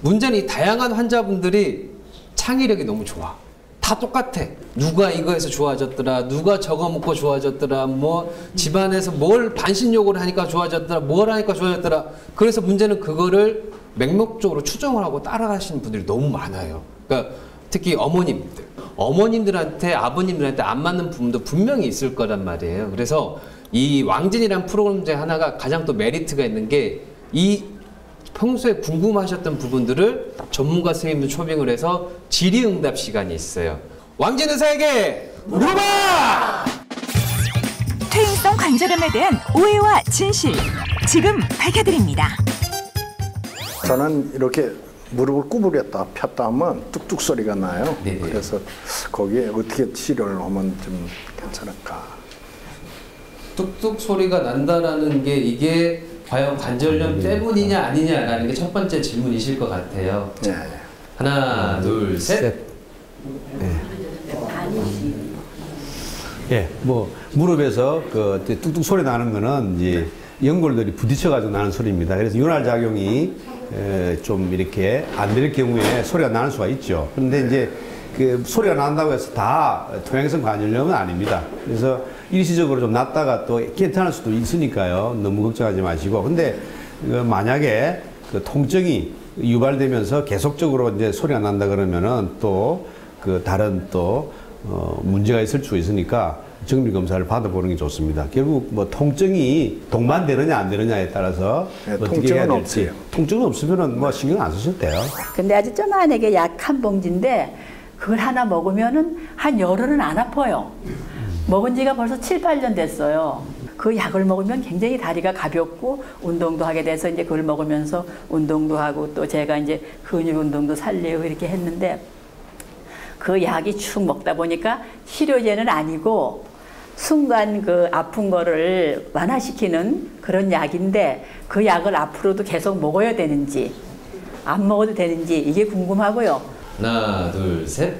문제는 이 다양한 환자분들이 창의력이 너무 좋아. 다 똑같아. 누가 이거 해서 좋아졌더라, 누가 저거 먹고 좋아졌더라, 뭐 집안에서 뭘 반신욕을 하니까 좋아졌더라, 뭘 하니까 좋아졌더라. 그래서 문제는 그거를 맹목적으로 추정을 하고 따라가시는 분들이 너무 많아요. 그러니까 특히 어머님들한테 아버님들한테 안 맞는 부분도 분명히 있을 거란 말이에요. 그래서 이 왕진이라는 프로그램 중에 하나가 가장 또 메리트가 있는 게 이 평소에 궁금하셨던 부분들을 전문가 선생님들 초빙을 해서 질의응답 시간이 있어요. 왕진 의사에게 물어봐! 퇴행성 관절염에 대한 오해와 진실 지금 밝혀드립니다. 저는 이렇게 무릎을 구부렸다 폈다 하면 뚝뚝 소리가 나요. 네네. 그래서 거기에 어떻게 치료를 하면 좀 괜찮을까. 뚝뚝 소리가 난다라는 게 이게 과연 관절염 때문이냐 아니냐라는 게 첫 번째 질문이실 것 같아요. 네. 하나, 둘, 셋. 예, 뭐 무릎에서 그 뚝뚝 소리 나는 거는 이제 연골들이 부딪혀가지고 나는 소리입니다. 그래서 윤활 작용이 좀 이렇게 안 될 경우에 소리가 나는 수가 있죠. 그런데 이제 그 소리가 난다고 해서 다 퇴행성 관절염은 아닙니다. 그래서 일시적으로 좀 났다가 또 괜찮을 수도 있으니까요. 너무 걱정하지 마시고. 근데 만약에 그 통증이 유발되면서 계속적으로 이제 소리가 난다 그러면은 또 그 다른 또 문제가 있을 수 있으니까 정밀 검사를 받아보는 게 좋습니다. 결국 뭐 통증이 동반되느냐 안 되느냐에 따라서 네, 어떻게 통증은 해야 될지. 없어요. 통증은 없으면은 뭐 신경 안 쓰셔도 돼요. 근데 아주 쪼만하게 약 한 봉지인데 그걸 하나 먹으면은 한 열흘은 안 아파요. 먹은 지가 벌써 7, 8년 됐어요. 그 약을 먹으면 굉장히 다리가 가볍고 운동도 하게 돼서 이제 그걸 먹으면서 운동도 하고 또 제가 이제 근육 운동도 살리고 이렇게 했는데 그 약이 쭉 먹다 보니까 치료제는 아니고 순간 그 아픈 거를 완화시키는 그런 약인데 그 약을 앞으로도 계속 먹어야 되는지 안 먹어도 되는지 이게 궁금하고요. 하나, 둘, 셋.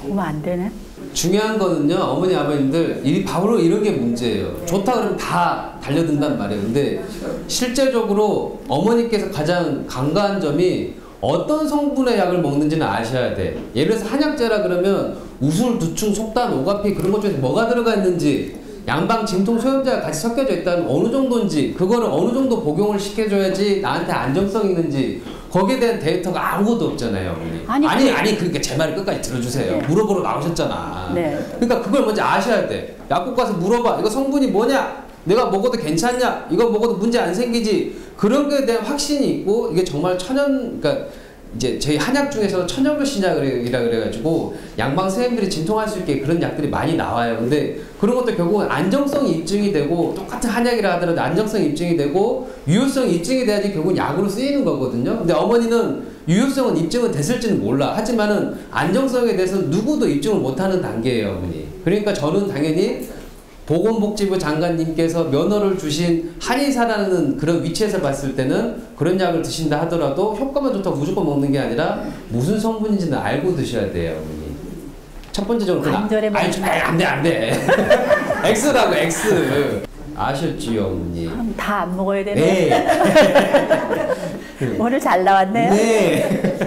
먹으면 안 되네. 중요한 거는요, 어머니, 아버님들, 바로 이런 게 문제예요. 좋다 그러면 다 달려든단 말이에요. 근데 실제적으로 어머니께서 가장 간과한 점이 어떤 성분의 약을 먹는지는 아셔야 돼. 예를 들어서 한약재라 그러면 우술, 두충, 속단, 오가피 그런 것 중에서 뭐가 들어가 있는지, 양방, 진통, 소염제가 같이 섞여져 있다면 어느 정도인지, 그거를 어느 정도 복용을 시켜줘야지 나한테 안정성이 있는지, 거기에 대한 데이터가 아무것도 없잖아요, 어머니. 아니, 그러니까 제 말을 끝까지 들어주세요. 네. 물어보러 나오셨잖아. 네. 그러니까 그걸 먼저 아셔야 돼. 약국 가서 물어봐. 이거 성분이 뭐냐? 내가 먹어도 괜찮냐? 이거 먹어도 문제 안 생기지? 그런 거에 대한 확신이 있고, 이게 정말 그러니까 이제 저희 한약 중에서 천연교 신약이라 그래가지고 양방 선생님들이 진통할 수 있게 그런 약들이 많이 나와요. 근데 그런 것도 결국은 안정성이 입증이 되고, 똑같은 한약이라 하더라도 안정성이 입증이 되고 유효성이 입증이 돼야지 결국은 약으로 쓰이는 거거든요. 근데 어머니는 유효성은 입증은 됐을지는 몰라. 하지만은 안정성에 대해서 누구도 입증을 못하는 단계예요, 어머니. 그러니까 저는 당연히 보건복지부 장관님께서 면허를 주신 한의사라는 그런 위치에서 봤을 때는 그런 약을 드신다 하더라도 효과만 좋다고 무조건 먹는 게 아니라 무슨 성분인지는 알고 드셔야 돼요, 어머니. 첫 번째적으로 관절에 안 돼. X라고, X. 아셨지요, 어머니? 그럼 다 안 먹어야 되네. 네. 오늘 잘 나왔네요. 네.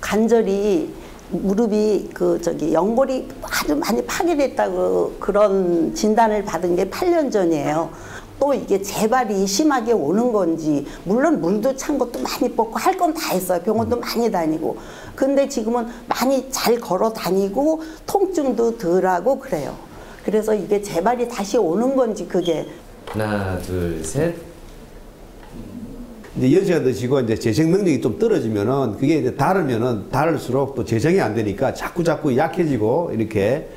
관절이 무릎이 연골이 아주 많이 파괴됐다고 그런 진단을 받은 게 8년 전이에요. 또 이게 재발이 심하게 오는 건지, 물론 물도 찬 것도 많이 뽑고 할 건 다 했어요. 병원도 많이 다니고. 근데 지금은 많이 잘 걸어 다니고 통증도 덜하고 그래요. 그래서 이게 재발이 다시 오는 건지 그게. 하나, 둘, 셋. 이제 연세가 드시고 이제 재생 능력이 좀 떨어지면은 그게 이제 다르면은 다를수록 또 재생이 안 되니까 자꾸 약해지고 이렇게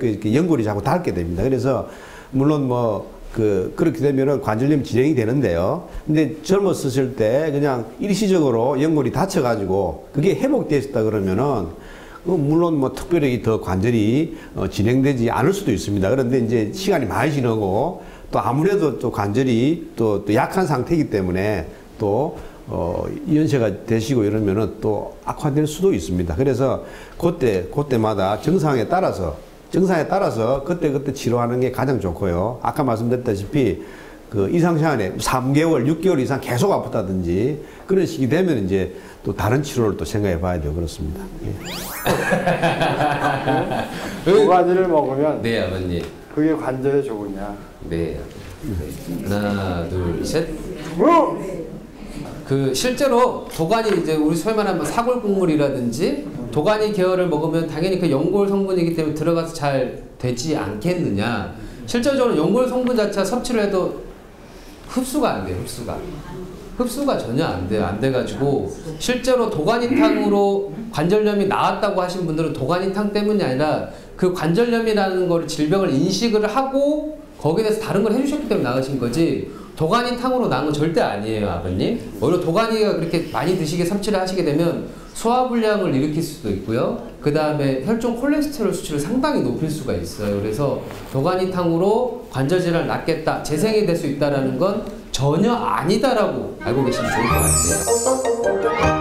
이렇게 연골이 자꾸 닳게 됩니다. 그래서 물론 그렇게 되면은 관절염 진행이 되는데요. 근데 젊었을 때 그냥 일시적으로 연골이 다쳐가지고 그게 회복됐다 그러면은 물론 특별히 더 관절이 진행되지 않을 수도 있습니다. 그런데 이제 시간이 많이 지나고 또 아무래도 또 관절이 또 약한 상태이기 때문에 또 연세가 되시고 이러면은 또 악화될 수도 있습니다. 그래서 그때마다 증상에 따라서 그때 치료하는 게 가장 좋고요. 아까 말씀드렸다시피 그 이상 시간에 3개월, 6개월 이상 계속 아프다든지 그런 식이 되면 이제 또 다른 치료를 또 생각해 봐야 되고 그렇습니다. 두 가지를 먹으면 네, 아버님. 그게 관절에 좋으냐? 네. 하나, 둘, 셋. 그 실제로 도가니 이제 우리 소위 말하면 사골 국물이라든지 도가니 계열을 먹으면 당연히 그 연골 성분이기 때문에 들어가서 잘 되지 않겠느냐. 실제적으로 연골 성분 자체가 섭취를 해도 흡수가 안 돼요. 흡수가 전혀 안 돼요. 안 돼가지고 실제로 도가니탕으로 관절염이 나았다고 하신 분들은 도가니탕 때문이 아니라 그 관절염이라는 거를 질병을 인식을 하고 거기에 대해서 다른 걸 해주셨기 때문에 나으신 거지 도가니탕으로 나은 건 절대 아니에요, 아버님. 오히려 도가니가 그렇게 많이 드시게 섭취를 하시게 되면 소화불량을 일으킬 수도 있고요. 그 다음에 혈중 콜레스테롤 수치를 상당히 높일 수가 있어요. 그래서 도가니탕으로 관절질환을 낫겠다, 재생이 될 수 있다는 건 전혀 아니다라고 알고 계시면 좋을 것 같아요.